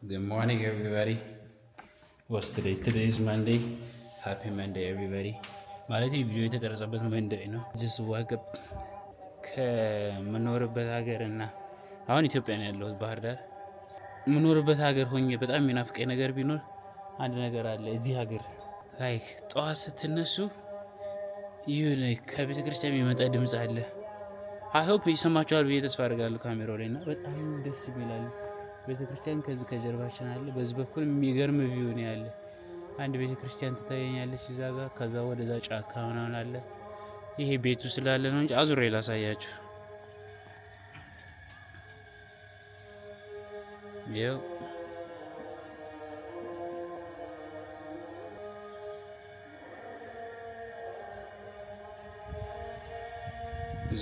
Good morning, everybody. What's today? Today is Monday. Happy Monday, everybody. ማለት ቪዲዮ የተቀረጸበት መንደይ ነው። ጀስት ዋክ አፕ ከምኖርበት ሀገር እና አሁን ኢትዮጵያ ነው ያለሁት ባህር ዳር። የምኖርበት ሀገር ሆኜ በጣም የሚናፍቀኝ ነገር ቢኖር አንድ ነገር አለ። እዚህ ሀገር ላይክ ጠዋት ስትነሱ ይሁን ከቤተ ክርስቲያን የሚመጣ ድምፅ አለ። አይ ሆፕ ይሰማችኋል ብዬ ተስፋ አደርጋለሁ ካሜራው ላይ እና በጣም ደስ ይላል። ቤተክርስቲያን ከዚህ ከጀርባችን አለ። በዚህ በኩል የሚገርም ቪው ነው ያለ። አንድ ቤተክርስቲያን ትታየኛለች እዛ ጋር። ከዛ ወደዛ ጫካ ምናምን አለ። ይሄ ቤቱ ስላለ ነው እንጂ አዙሬ ላሳያችሁ። ይኸው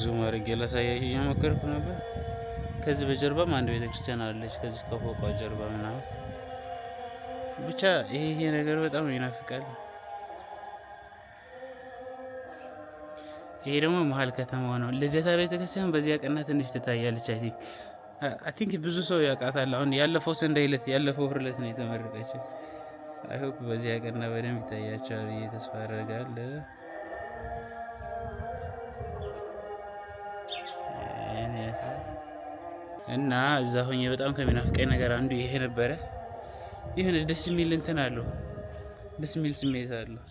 ዙም አድርጌ ላሳያችሁ እየሞከርኩ ነበር። ከዚህ በጀርባም አንድ ቤተክርስቲያን አለች። ከዚህ ከፎቋ ጀርባ ምናምን ብቻ ይሄ ነገር በጣም ይናፍቃል። ይሄ ደግሞ መሀል ከተማው ነው። ልደታ ቤተክርስቲያን በዚያ ቀና ትንሽ ትታያለች። አይ ቲንክ ብዙ ሰው ያውቃታል። አሁን ያለፈው ሰንደይ ዕለት ያለፈው ዕለት ነው የተመረቀችው። አይ ሆፕ በዚያ ቀና በደንብ ይታያቸዋል ብዬ ተስፋ አደርጋለሁ። እና እዛ ሆኜ በጣም ከሚናፍቀኝ ነገር አንዱ ይሄ ነበረ። ይሄን ደስ የሚል እንትን አለው፣ ደስ የሚል ስሜት አለው።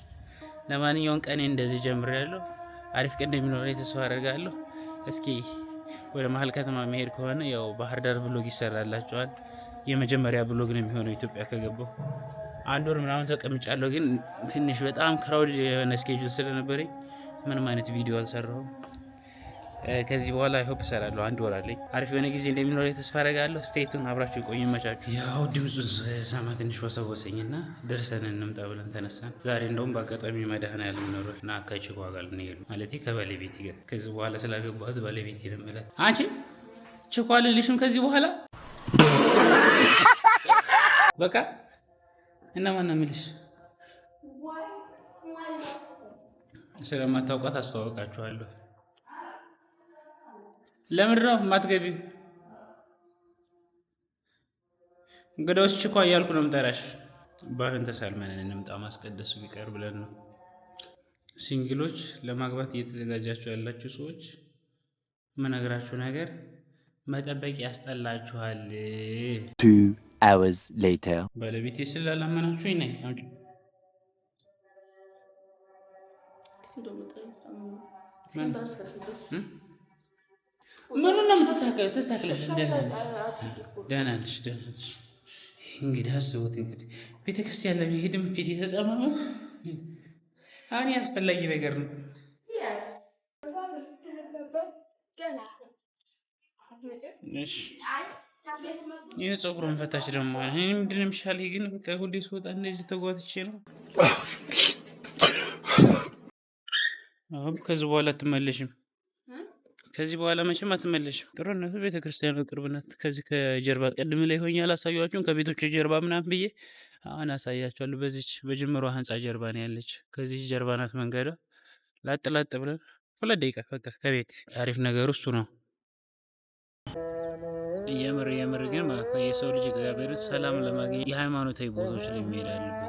ለማንኛውም ቀኔ እንደዚህ ጀምሬያለሁ። አሪፍ ቀን እንደሚኖረኝ ተስፋ አደርጋለሁ። እስኪ ወደ መሀል ከተማ መሄድ ከሆነ ያው ባህር ዳር ብሎግ ይሰራላችኋል። የመጀመሪያ ብሎግ ነው የሚሆነው ኢትዮጵያ ከገባሁ። አንድ ወር ምናምን ተቀምጫለሁ፣ ግን ትንሽ በጣም ክራውድ የሆነ ስኬጁል ስለነበረኝ ምንም አይነት ቪዲዮ አልሰራሁም። ከዚህ በኋላ አይ ሆፕ እሰራለሁ። አንድ ወር አለኝ። አሪፍ የሆነ ጊዜ እንደሚኖረኝ ተስፋ አደርጋለሁ። ስቴቱን አብራችሁ ቆዩ፣ ይመቻችሁ። ያው ድምፁን ሰማ ትንሽ ወሰወሰኝና ደርሰን እንምጣ ብለን ተነሳን። ዛሬ እንደውም በአጋጣሚ መድኃኔዓለም ኖሯል እና ከችኳ ጋር ልንሄድ ማለት ከባለቤቴ ጋር። ከዚህ በኋላ ስላገባሁት ባለቤቴ ነው የምላት። አንቺ ችኳ ልልሽም ከዚህ በኋላ በቃ እና ማን ነው የምልሽ? ስለማታውቋት አስተዋውቃችኋለሁ። ለምንድን ነው የማትገቢው? እንግዲያውስ ችኳ እያልኩ ነው የምጠራሽ። ባህን ተሳልመን እንምጣ ማስቀደሱ ቢቀር ብለን ነው። ሲንግሎች ለማግባት እየተዘጋጃችሁ ያላችሁ ሰዎች የምነግራችሁ ነገር መጠበቅ ያስጠላችኋል። 2 hours later ባለቤቴ ስላላመናችሁኝ ነኝ። ምኑን ነው ተስተካክለሽ? ደህና ነሽ? እንግዲህ አስቡት። እንግዲህ ቤተክርስቲያን ለመሄድም ፊት የተጠመመ አሁን ያስፈላጊ ነገር ነው። እሺ ይህ ፀጉሩን ፈታች ደግሞ ምንድን ነው የሚሻለኝ? ግን በቃ ሁሌ ስወጣ እንደዚህ ተጓትቼ ነው። ከዚህ በኋላ አትመለሽም። ከዚህ በኋላ መቼም አትመለሽም። ጥሩነቱ ቤተክርስቲያኑ ቅርብ ናት። ከዚህ ከጀርባ ቀድም ላይ ሆኜ አላሳያችሁም? ከቤቶች ጀርባ ምናምን ብዬ አሁን አሳያችኋለሁ። በዚች በጅምሯ ህንፃ ጀርባ ነው ያለች። ከዚህ ጀርባ ናት መንገዷ። ላጥ ላጥ ብለን 2 ደቂቃ በቃ ከቤት። አሪፍ ነገሩ እሱ ነው። የምር ግን ማለት ነው የሰው ልጅ እግዚአብሔርን ሰላም ለማግኘት የሃይማኖታዊ ቦታዎች ላይ መሄድ አለበት።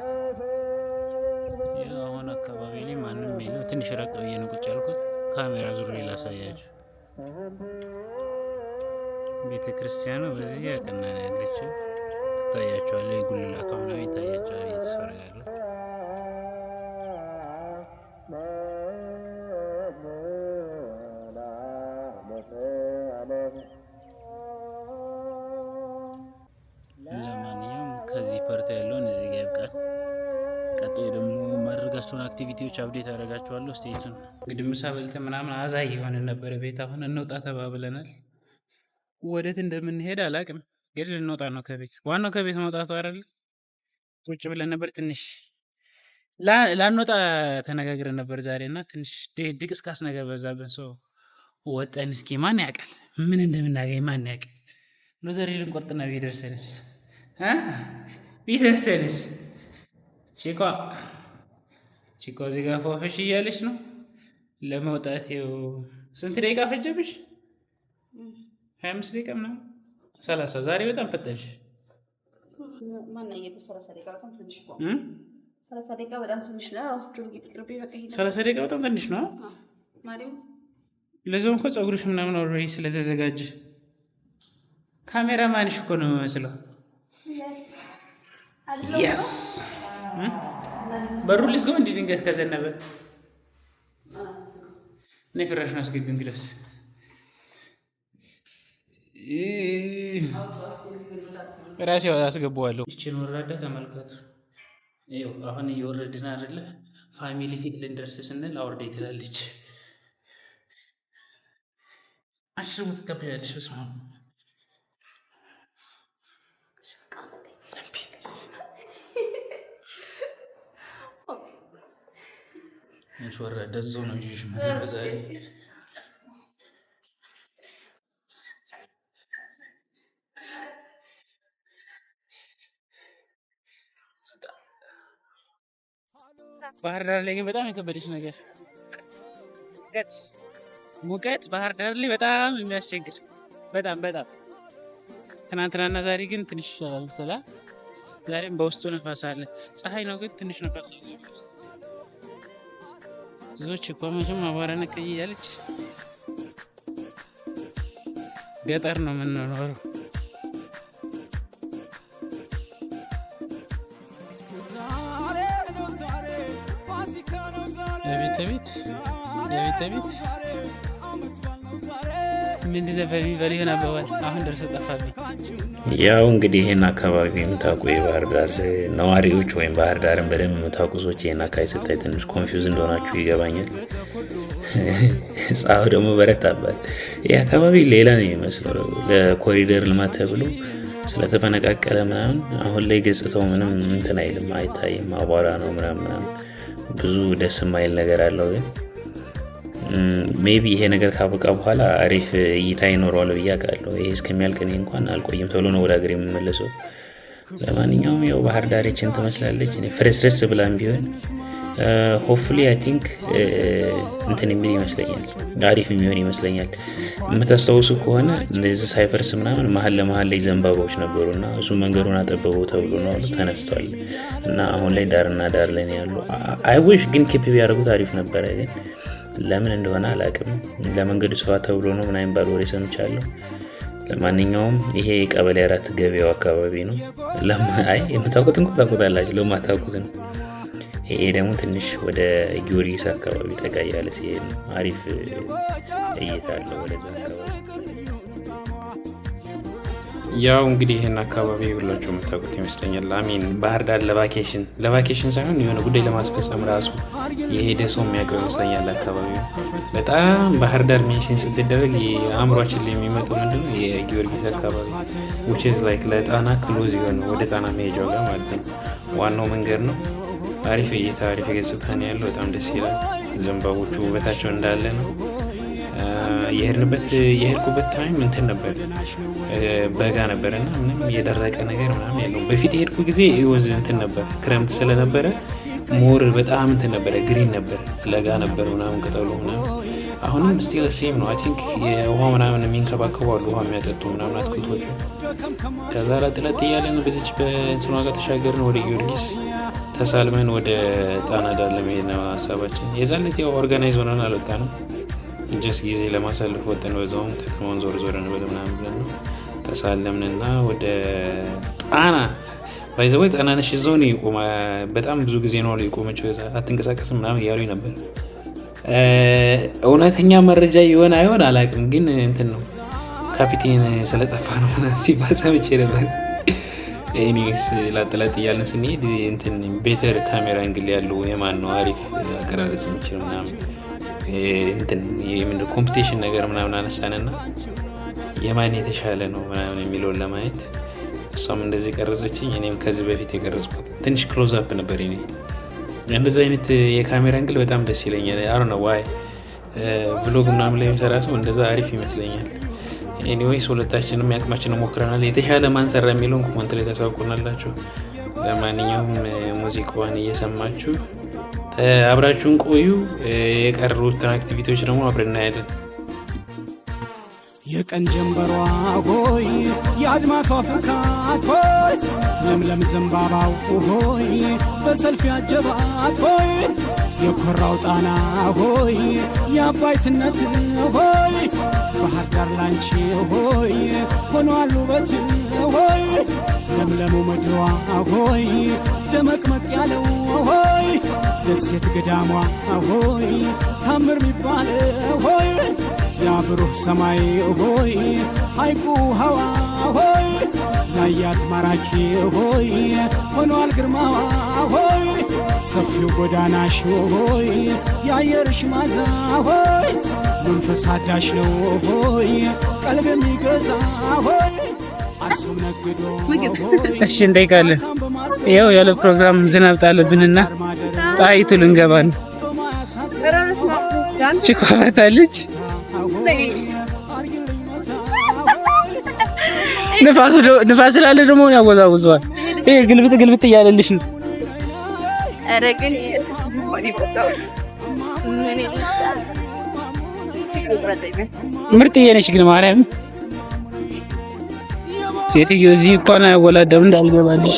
አሁን አካባቢ ላይ ማንም የለም። ትንሽ ራቅ ብዬ ነው ቁጭ ያልኩት። ካሜራ ዙሬ ላሳያችሁ። ቤተ ክርስቲያኑ በዚህ ያቀና ነው ያለችው። ትታያቸዋለ። የጉልላቷ ምናምን ይታያቸዋል። እየተሰራያለ ለማንኛውም ከዚህ ፓርት ያለውን እዚህ ጋር ይብቃል። ቀጣይ ደግሞ ማድረጋቸውን አክቲቪቲዎች አፕዴት አደርጋቸዋለሁ። ስቴቱን እንግዲህ ምሳ በልተን ምናምን አዛይ የሆነን ነበረ ቤት። አሁን እንውጣ ተባብለናል። ወዴት እንደምንሄድ አላውቅም፣ ግን ልንወጣ ነው ከቤት። ዋናው ከቤት መውጣቱ አይደል? ቁጭ ብለን ነበር ትንሽ ላንወጣ ተነጋግረን ነበር ዛሬ እና ትንሽ ድቅስቃስ ነገር በዛብን። ሰው ወጠን እስኪ ማን ያውቃል ምን እንደምናገኝ ማን ያውቃል። ሎተሪ ልንቆርጥና ቢደርሰንስ ቺኳ እዚህ ጋር ፎፈሽ እያለች ነው ለመውጣት። ስንት ደቂቃ ፈጀብሽ? 25 ደቂቃ ምናምን 30። ዛሬ በጣም ፈጠንሽ። ማን ነው የበሰለ ደቂቃ በጣም ትንሽ ነው። 30 ደቂቃ በጣም ትንሽ ነው። ዱርጊት ቅርብ በቃ 30 ደቂቃ በጣም ትንሽ ነው ማሪም። ለዛውም እኮ ፀጉርሽ ምናምን ኦልሬዲ ስለተዘጋጀ ካሜራማንሽ እኮ ነው የሚመስለው። የስ በሩ ልዝጋው እንዴ ድንገት ከዘነበ ነይ ፍራሹን አስገቢ እንግዲያውስ ራሴ አስገባዋለሁ። እቺን ወራዳ ተመልከቱ። ይኸው አሁን እየወረድን አይደለ? ፋሚሊ ፊት ልንደርስ ስንል አውርዴ ትላለች። አሽርሙ ትቀበያለሽ። በስመ አብ አንቺ ወራዳ እዛው ነው ይዤሽ ዛሬ ባህር ዳር ላይ ግን በጣም የከበደች ነገር ሙቀት ባህር ዳር ላይ በጣም የሚያስቸግር በጣም ትናንትናና ዛሬ ግን ትንሽ ይሻላል መሰለህ። ዛሬም በውስጡ ነፋስ አለ። ፀሐይ ነው ግን ትንሽ ነፋስ አለ። ብዙዎች እኮ መቼም አቧራ ነቀይ እያለች ገጠር ነው የምንኖረው። ቤት ምንድን ነበር የሚባለው? ይሆን አባባል አሁን ደርሶ ጠፋብኝ። ያው እንግዲህ ይህን አካባቢ የምታውቁ የባህር ዳር ነዋሪዎች ወይም ባህር ዳርን በደንብ የምታውቁ ሰዎች ይህን አካባቢ ስታይ ትንሽ ኮንፊውዝ እንደሆናችሁ ይገባኛል። ፀሐዩ ደግሞ በረታባት። ይህ አካባቢ ሌላ ነው የሚመስለው። ለኮሪደር ልማት ተብሎ ስለተፈነቃቀለ ምናምን አሁን ላይ ገጽታው ምንም እንትን አይልም፣ አይታይም። አቧራ ነው ምናምን ብዙ ደስ የማይል ነገር አለው። ግን ሜቢ ይሄ ነገር ካበቃ በኋላ አሪፍ እይታ ይኖረዋል ብዬ አውቃለሁ። ይሄ እስከሚያልቅ እኔ እንኳን አልቆይም፣ ቶሎ ነው ወደ ሀገር የምመለሰው። ለማንኛውም ያው ባህር ዳርችን ትመስላለች። እኔ ፍርስርስ ብላም ቢሆን ሆፕፉሊ አይ ቲንክ እንትን የሚል ይመስለኛል፣ አሪፍ የሚሆን ይመስለኛል። የምታስታውሱ ከሆነ እንደዚህ ሳይፈርስ ምናምን መሀል ለመሀል ላይ ዘንባባዎች ነበሩና እሱ መንገዱን አጠበበው ተብሎ ነው ተነስቷል። እና አሁን ላይ ዳርና ዳር ላይ ነው ያሉ። አይዊሽ ግን ኪፕ ቢያደርጉት አሪፍ ነበረ። ግን ለምን እንደሆነ አላውቅም። ለመንገዱ ስፋት ተብሎ ነው ምናምን ባል ወሬ ሰምቻለሁ። ለማንኛውም ይሄ ቀበሌ 4 ገበያው አካባቢ ነው። አይ የምታውቁት እንኳን ታውቁታላችሁ፣ ለማታውቁት ነው። ይሄ ደግሞ ትንሽ ወደ ጊዮርጊስ አካባቢ ጠጋ ያለ ሲሄድ ነው። አሪፍ እይታ አለው ወደዛ አካባቢ። ያው እንግዲህ ይሄን አካባቢ ሁላችሁ የምታውቁት ይመስለኛል። አሚን ባህር ዳር ለቫኬሽን ሳይሆን የሆነ ጉዳይ ለማስፈጸም ራሱ የሄደ ሰው የሚያውቀው ይመስለኛል። አካባቢ በጣም ባህር ዳር ሜንሽን ስትደረግ የአእምሯችን ላይ የሚመጣው ምንድነው የጊዮርጊስ አካባቢ which is like ለጣና ክሎዝ የሆነ ወደ ጣና መሄጃው ጋር ማለት ነው። ዋናው መንገድ ነው። አሪፍ እይታ አሪፍ ገጽታ ነው ያለው። በጣም ደስ ይላል። ዘንባቦቹ ውበታቸው እንዳለ ነው። የሄድኩበት ታይም እንትን ነበር በጋ ነበረና ምንም የደረቀ ነገር ምናምን ያለው። በፊት የሄድኩ ጊዜ ይወዝ እንትን ነበር ክረምት ስለነበረ ሞር በጣም እንትን ነበረ፣ ግሪን ነበር፣ ለጋ ነበር ምናምን ቅጠሉ ምናምን። አሁንም ስቲል ሴም ነው። አይ ቲንክ የውሃ ምናምን የሚንከባከቡ አሉ፣ ውሃ የሚያጠጡ ምናምን አትክልቶቹ። ከዛ ለጥለት እያለን በዚች በእንትኗ ጋር ተሻገርን ወደ ጊዮርጊስ ተሳልመን ወደ ጣና ዳር ለመሄድ ነው ሀሳባችን። የዛለት ያው ኦርጋናይዝ ሆነን አልወጣንም፣ ጀስ ጊዜ ለማሳለፍ ወጥን። በዛውም ከተማውን ዞር እንበል ምናምን ብለን ነው ተሳለምንና ወደ ጣና ባይዘወይ ጣናነሽ እዛው ነው የቆመ። በጣም ብዙ ጊዜ ነው የቆመችው፣ አትንቀሳቀስም ምናምን እያሉኝ ነበር። እውነተኛ መረጃ ይሆን አይሆን አላውቅም፣ ግን እንትን ነው ካፒቴን ስለጠፋ ነው ሲባል ሰምቼ ነበር። ኤኒዌይስ ላጥላጥ እያለን ስንሄድ እንትን ቤተር ካሜራ እንግል ያለው የማን ነው አሪፍ አቀራረጽ የሚችል ምናምን እንትን የምንድን ኮምፒቲሽን ነገር ምናምን አነሳንና የማን የተሻለ ነው ምናምን የሚለውን ለማየት እሷም እንደዚህ ቀረጸችኝ። እኔም ከዚህ በፊት የቀረጽኩት ትንሽ ክሎዝ አፕ ነበር። እኔ እንደዚህ አይነት የካሜራ እንግል በጣም ደስ ይለኛል። አሮ ነው ዋይ ብሎግ ምናምን ላይ የሚሰራ ሰው እንደዛ አሪፍ ይመስለኛል። ኤኒዌይስ ሁለታችንም ያቅማችንን ሞክረናል። የተሻለ ማንሰራ የሚለውን ኮመንት ላይ ታሳውቁናላችሁ። ለማንኛውም ሙዚቃዋን እየሰማችሁ አብራችሁን ቆዩ። የቀሩትን አክቲቪቲዎች ደግሞ አብረን እናያለን። የቀን ጀንበሯ ሆይ የአድማሷ ፍካት ሆይ ለምለም ዘንባባው ሆይ በሰልፍ ያጀባት ሆይ የኮራው ጣና ሆይ የአባይትነት ሆይ ባህር ዳር ላንቺ ሆይ ሆኗል ውበት ሆይ ለምለሙ ምድሯ ሆይ ደመቅመቅ ያለው ሆይ ደሴት ገዳሟ ሆይ ታምር ሚባል ሆይ ያብሩህ ሰማይ ሆይ ሐይቁ ሐዋ ሆይ ያያት ማራኪ ሆይ ሆኗል ግርማዋ ሆይ ሰፊው ጎዳናሽ ሆይ ያየርሽ ማዛ ሆይ መንፈስ አዳሽ ነው ሆይ ቀልብ የሚገዛ ሆይ አርሱም ነግዶ እሺ እንጠይቃለን። ያው ያለ ፕሮግራም ዝናብ ጣለብንና ጣይቱ ልንገባ ነው። ችኳታለች ንፋስ ስላለ ደግሞ ያወዛውዘዋል። ይሄ ግልብጥ እያለልሽ ነው። ኧረ ግን ምርጥዬ ነሽ ግን ማርያም ሴትዮ እዚህ እንኳን አያወላደም እንዳልገባልሽ።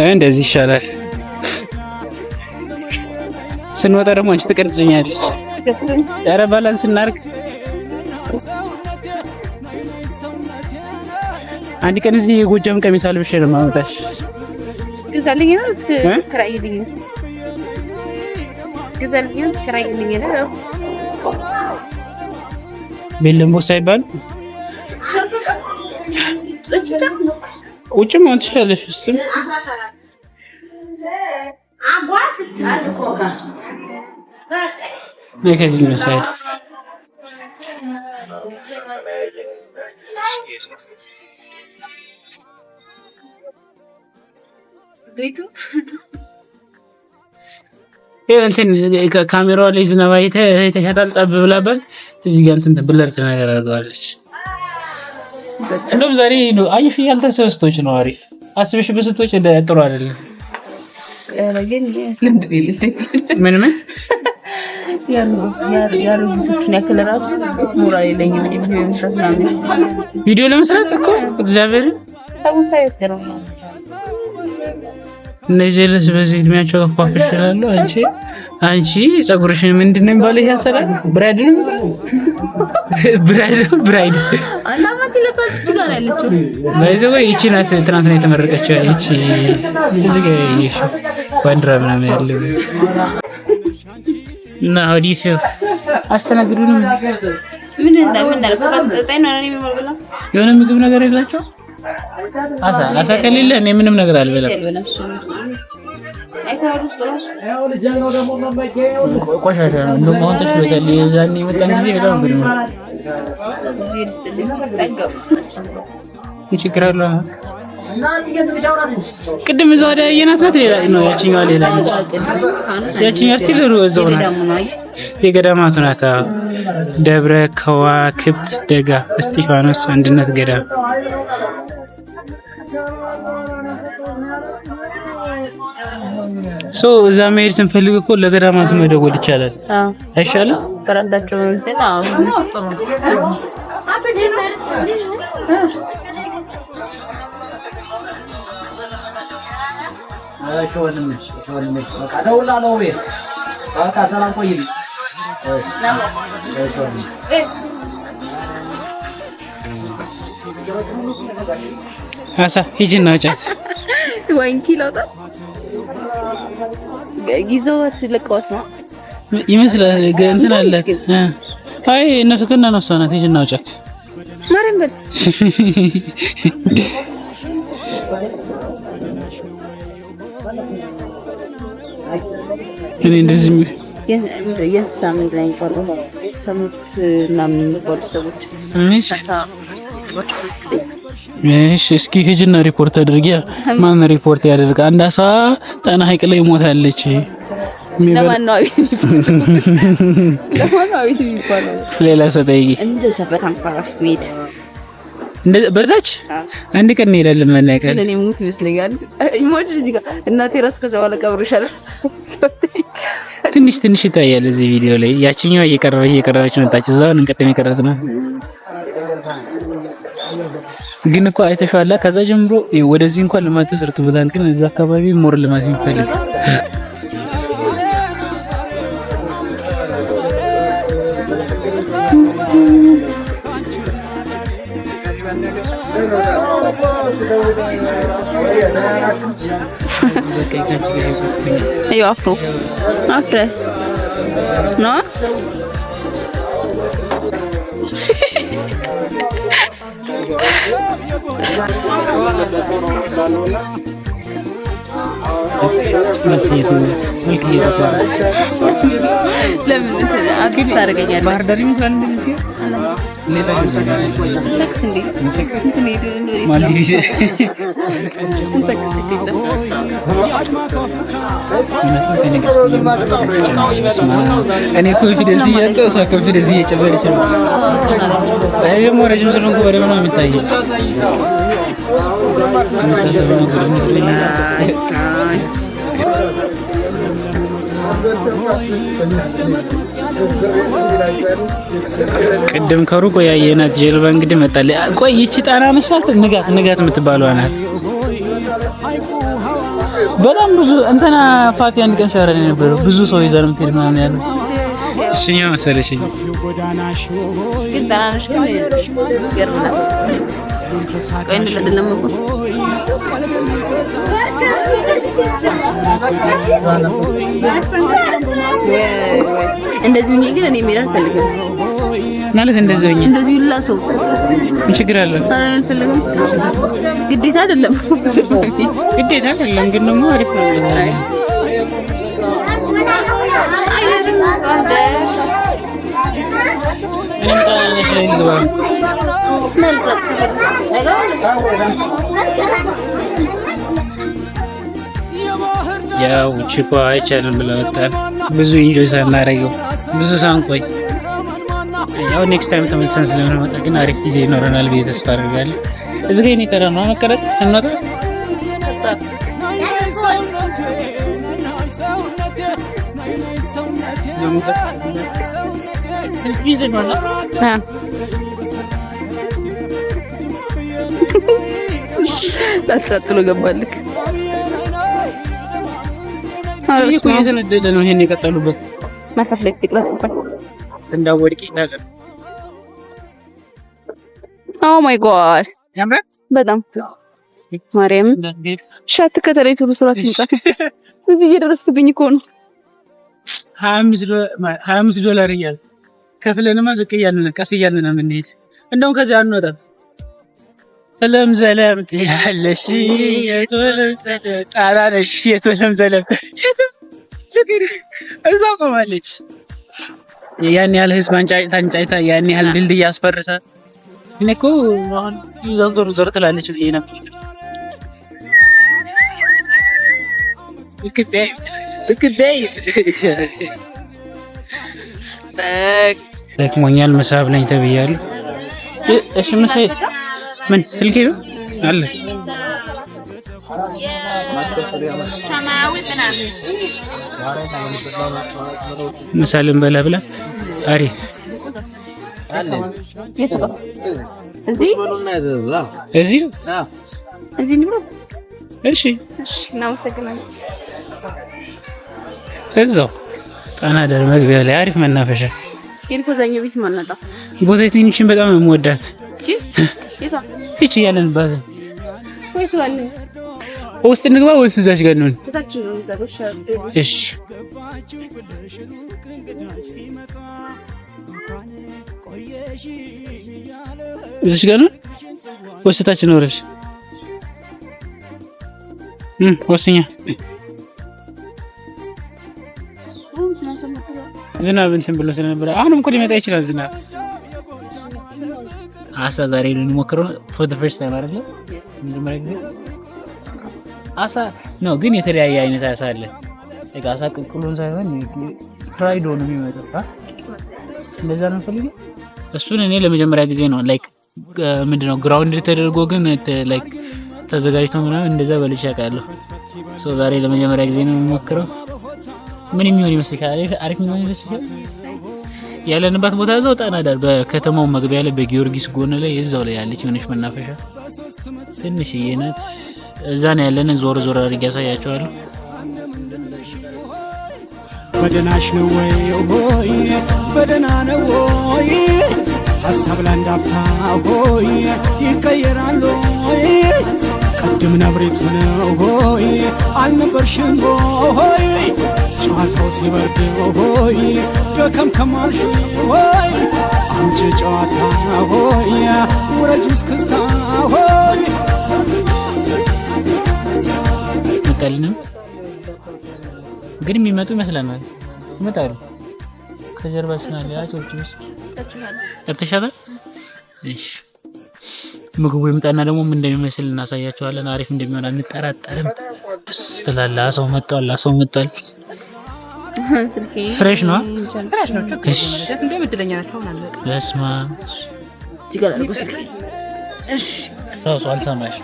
እንደዚህ ይሻላል። ስንወጣ ደግሞ አንቺ ትቀርጭኛለሽ። ኧረ ባላንስ እናድርግ። አንድ ቀን እዚህ የጎጃም ቀሚስ አልብሼ ነው የማመጣሽ። ግዛልኝ ነው ትከራይልኝ ነው ግዛልኝ ነው ትከራይልኝ ነው ቤለም ቦሳ ይባል ውጭ መሆን ትችላለሽ። እስልም ከዚህ መሳይ ቤቱ እንትን ካሜራዋ ላይ ዝናብ አይተሻታል። ጠብ ብላበት እዚህ ጋር እንትን ብለርድ ነገር አድርገዋለች። እንደውም ዛሬ አየሽ ያልተሰበስቶች ነው አሪፍ አስበሽ በስቶች ጥሩ አይደለም። ምን ያክል ራሱ ሞራል የለኝም ቪዲዮ ለመስራት እኮ እግዚአብሔር ሰው ሳይወስደው እነዚህ ለስ በዚህ እድሜያቸው ከፋፍ ይችላሉ። አንቺ ጸጉርሽን ምንድነው የሚባለው? ይሄ አሰራር ብራይድ አላማት ለታች ጋር ያለችው ባይዘው ይቺ ናት። ትናንት ነው የተመረቀችው። ይቺ እዚህ ጋር ይሽ ባንዲራ ምናምን ያለው እና ሆዲፍ አስተናግዱን ምን እንደምን የሆነ ምግብ ነገር የላቸው አሳ ከሌለ እኔ ምንም ነገር አልበላም። ቆሻሻ ነው እንደውም አሁን ተሽሎታል። የዛኔ የመጣን ጊዜ በጣም ብር ነው ይችግራል። ቅድም እዛው ወደ ያየናት ናት ነው ያቺኛዋ ሌላ ነች። ያቺኛዋ ስቲል እዛው ናት። የገዳማቱ ናት። ደብረ ከዋክብት ደጋ እስጢፋኖስ አንድነት ገዳም እዛ መሄድ ስንፈልግ እኮ ለገዳማቱ መደወል ይቻላል። አይሻልም? በራሳቸው ነው እንትን አሁን ጥሩ ነው። አሳ ሂጂና ጫት ወንኪ ለውጣ ጊዜዋት ለቀዋት ነው ይመስላል። እንትን አላት። አይ ነፍከና ነው ሰናት ሂጂና ጫት ማረም በል እኔ እንደዚህ የሳምንት ላይ ቆርጦ የሳምንት ምናምን የሚባሉ ሰዎች እሺ እስኪ ሂጂና ሪፖርት አድርጊያ። ማን ሪፖርት ያደርጋ? አንድ አሳ ጣና ሐይቅ ላይ ሞታለች። ለማን ነው አቤት የሚባለው? ሌላ ሰጠይ እንደ ሰበታን ፋራስ ሜድ እንደ በዛች አንድ ቀን እንሄዳለን። መናቀል እኔ ሙት ይመስለኛል። ኢሞጂ እዚህ ጋር እናቴ ራስ ከዛ በኋላ ቀብርሻለሁ ትንሽ ይታያል እዚህ ቪዲዮ ላይ። ያቺኛዋ እየቀረበች መጣች። እዛውን እንቀጥም የቀረት ነው። ግን እኮ አይተሻላ ከዛ ጀምሮ ወደዚህ እንኳን ልማት ተሰርቶበታል። ግን እዛ አካባቢ ሞር ልማት ይፈልግ ايوه افرو نو ለምን አዲስ ታረጋኛለህ? ባህር ዳር ይመስላል እንደዚህ ሰክስ እንዴ ማልዲቪስ እኔ ኮንፊደንስ እያለው እሷ ኮንፊደንስ እየጨመረች ነው። አይ ሞራጅም ስለሆንኩ ወደ ምናምን የሚታየው ቅድም ከሩቅ ያየናት ጀልባ እንግዲህ መጣለች። ቆይ ይቺ ጣና ነሻት ንጋት የምትባለው ናት። በጣም ብዙ እንትና ፋቲ አንድ ቀን ሲያወራ የነበረው ብዙ ሰው ይዘር ምትል ምናምን ያለው እሺኛው መሰለሽኝ። ግን ጣናሽ ግን ገርምና ቆይ እንደለም እኮ እንደዚህ ሆኜ ግን እኔ ሜዳ አልፈልግም ማለት እንደዚህ ሆኜ እንደዚህ ሁላ ሰው ምን ችግር አለ? አልፈልግም። ግዴታ አይደለም ግን ደግሞ አሪፍ ነው። ያው ቺፓ አይቻልም ብለው ወጣን። ብዙ ኢንጆይ ሳናደርገው ብዙ ሳንቆይ ያው ኔክስት ታይም ተመልሰን ስለምንመጣ ግን አሪፍ ጊዜ ይኖረናል ብዬ ተስፋ አደርጋለሁ። እዚህ ጋር እኔ ቀረና መቀረጽ ስንወጣ ታጥሎ ገባልክ። አይ እኮ እየተነደደ ነው። ይሄን የቀጠሉበት ማሳፍለክ ይቅራጥፋል ስንዳወድቂ ነገር። ኦ ማይ ጋድ ያምራል በጣም ማርያም ሻት ከተለይ ቱሩ ሱራት ይምጣ። እዚህ እየደረስክብኝ እኮ ነው። 25 ዶላር እያለ ከፍለንማ ዝቅ እያልን ቀስ እያልን ነው የምንሄድ። እንደውም ከዚያ አንወጣም። ሰላም ዘለም ትያለሽ የቶለም ጣራ ነሽ የቶለም ዘለም እዛው ቆማለች። ያን ያህል ህዝብ አንጫጭታ ያን ያህል ድልድይ ያስፈርሳ እኔ እኮ አሁን ዞር ትላለች ብዬ ነበር። ደክሞኛል ምሳ ብለኝ ተብያለሁ። እሺ ምሳ ምን ስልኬ ነው አለ ምሳ ልንበላ ብላ አሪፍ እዚህ ነው። እሺ እናመሰግናለን። እዛው ጣና ዳር መግቢያ ላይ አሪፍ መናፈሻ የልኮ ዛኛው ቤት ማናጣ ቦታ ትንሽን በጣም የምወዳት እቺ ያለንባት ወይ ታለ ውስጥ እንግባ ወይስ እዛች ጋር ነው? እሺ እዚች ጋር ነው ወይስ ታች ነው? ረሽ ወስኛ ዝናብ እንትን ብሎ ስለነበረ አሁንም እኮ ሊመጣ ይችላል ዝናብ። አሳ ዛሬ ልንሞክረው for the first time አይደል? እንደማይገኝ አሳ ነው ግን የተለያየ አይነት አሳ አለ። በቃ አሳ ቅቅሉን ሳይሆን ፍራይዶ ነው የሚመጣው። እንደዛ ነው ፈልጌ እሱን እኔ ለመጀመሪያ ጊዜ ነው ላይክ ምንድነው ግራውንድ ተደርጎ ግን ላይክ ተዘጋጅቶ ምናምን እንደዛ በልቼ አውቃለሁ። ሶ ዛሬ ለመጀመሪያ ጊዜ ነው የምሞክረው። ምን የሚሆን ይመስልካል? አሪፍ የሚሆን ይመስልካል? ያለንበት ቦታ እዛው ጣና ዳር በከተማው መግቢያ ላይ በጊዮርጊስ ጎን ላይ እዛው ላይ ያለች የሆነች መናፈሻ ትንሽዬ ናት። እዛ ነው ያለን። ዞር ዞር አድርጌ ያሳያቸዋለሁ። በደናሽ ነው ወይ ሆይ በደና ነው ወይ ሐሳብ ላንዳፍታ ሆይ ይቀየራል ሆይ ቅድም ነብሬት ነው ሆይ አልነበርሽም ሆይ ጨዋታው ሲበርድ ሆይ ደከምከም አልሽ ሆይ አንቺ ጨዋታ ሆይ ውረጅ እስክስታ ሆይ መጣልንም ግን የሚመጡ ይመስለናል። ይመጣሉ። ከጀርባችን አለ ያጮች ውስጥ እርተሻታ። እሺ ምግቡ ይምጣና ደግሞ ምን እንደሚመስል እናሳያቸዋለን። አሪፍ እንደሚሆን አንጠራጠርም። ስለላ ሰው መጣል ፍሬሽ ነው። እሺ በስማ እሺ ራሱ አልሰማሽ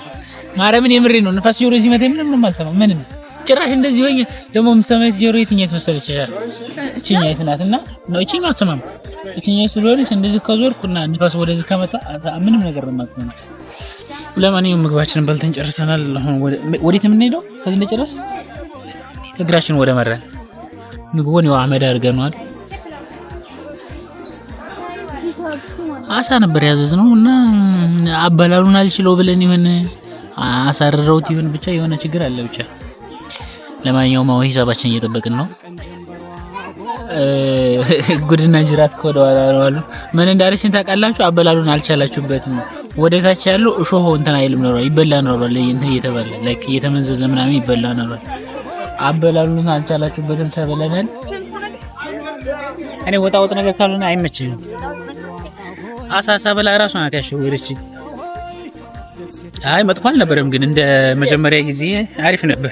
ማርያምን የምሬ ነው። ንፋስ ጆሮ ሲመታ ምንም አልሰማም። ምንም ጭራሽ እንደዚህ ሆኜ ደግሞ የምትሰማት ጆሮ የትኛት መሰለች? እቺኛይት ናትና ነው። እቺኛው አትሰማም። እቺኛው ስለሆነች እንደዚህ ከዞርኩና ንፋስ ወደዚህ ከመጣ ምንም ነገር ነው ማለት ነው። ለማንኛውም ምግባችንን በልተን ጨርሰናል። አሁን ወዴት የምንሄደው? ከዚህ እንደጨረስ እግራችን ወደ መራን ምግቡን ያው አመድ አድርገናል። አሳ ነበር ያዘዝነው እና አበላሉን አልችለው ብለን ይሆን አሳርረውት ይሆን ብቻ የሆነ ችግር አለ ብቻ። ለማንኛውም አሁን ሂሳባችን እየጠበቅን ነው። ጉድና ጅራት ከወደኋላ ነው አሉ። ምን እንዳለችን ታውቃላችሁ? አበላሉን አልቻላችሁበትም። ወደታች ያለው እሾህ እንትን አይልም ነው ይበላ ነው እንትን እየተባለ ላይክ እየተመዘዘ ምናምን ይበላ ነው። አበላሉን አልቻላችሁበትም ተበለናል። እኔ ወጣ ወጥ ነገር ካልሆነ አይመችኝም። አሳ በላ ራሱ ናት ያሸወደችኝ። አይ መጥፎ አልነበረም፣ ግን እንደ መጀመሪያ ጊዜ አሪፍ ነበር።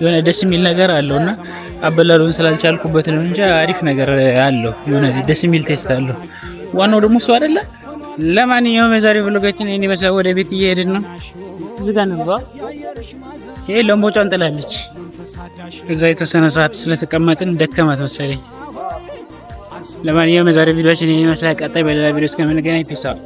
የሆነ ደስ የሚል ነገር አለውና አበላሉን ስላልቻልኩበት ነው እንጂ አሪፍ ነገር አለው። የሆነ ደስ የሚል ቴስት አለው። ዋናው ደግሞ እሱ አይደለ። ለማንኛውም የዛሬው ቭሎጋችን እኔ መሰለ ወደ ቤት እየሄድን ነው። እዚህ ጋር ነው ይሄ ለምቦጫን እንጥላለች። እዛ የተወሰነ ሰዓት ስለተቀመጥን ደከማት መሰለኝ። ለማንኛውም የዛሬው ቪዲዮአችን እኔ መሰለ። ቀጣይ በሌላ ቪዲዮ እስከምንገናኝ ፒስ አውት።